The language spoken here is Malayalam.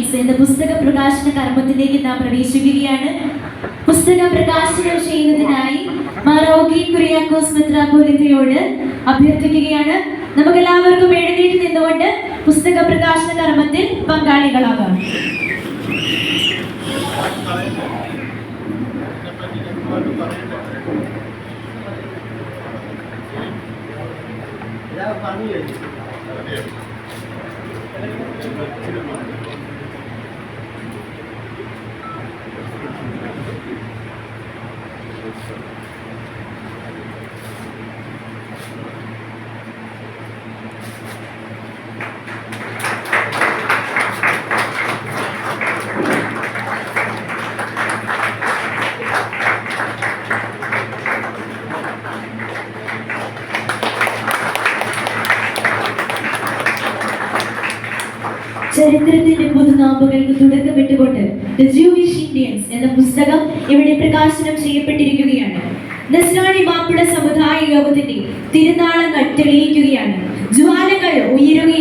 ഇന്ത്യൻസ് എന്ന പുസ്തക പ്രകാശന കർമ്മത്തിലേക്ക് നാം പ്രവേശിക്കുകയാണ്. പുസ്തക പ്രകാശനം ചെയ്യുന്നതിനായി മാറോഗി കുര്യാക്കോസ് മെത്രാപ്പോലീത്തയോട് അഭ്യർത്ഥിക്കുകയാണ്. നമുക്കെല്ലാവർക്കും എഴുന്നേറ്റ് നിന്നുകൊണ്ട് പുസ്തക പ്രകാശന കർമ്മത്തിൽ പങ്കാളികളാകാം. ചരിത്രത്തിന്റെ പുതുനാമ്പുകൾക്ക് തുടക്കമിട്ടുകൊണ്ട് ദ ജൂയിഷ് ഇന്ത്യൻസ് എന്ന പുസ്തകം ഇവിടെ പ്രകാശനം ചെയ്യപ്പെട്ടിരിക്കുകയാണ്. നസ്രാണി മാപ്പിള സമുദായ യോഗത്തിന്റെ തിരുനാളങ്ങൾ തെളിയിക്കുകയാണ്. ജ്വാലകൾ ഉയരുകയും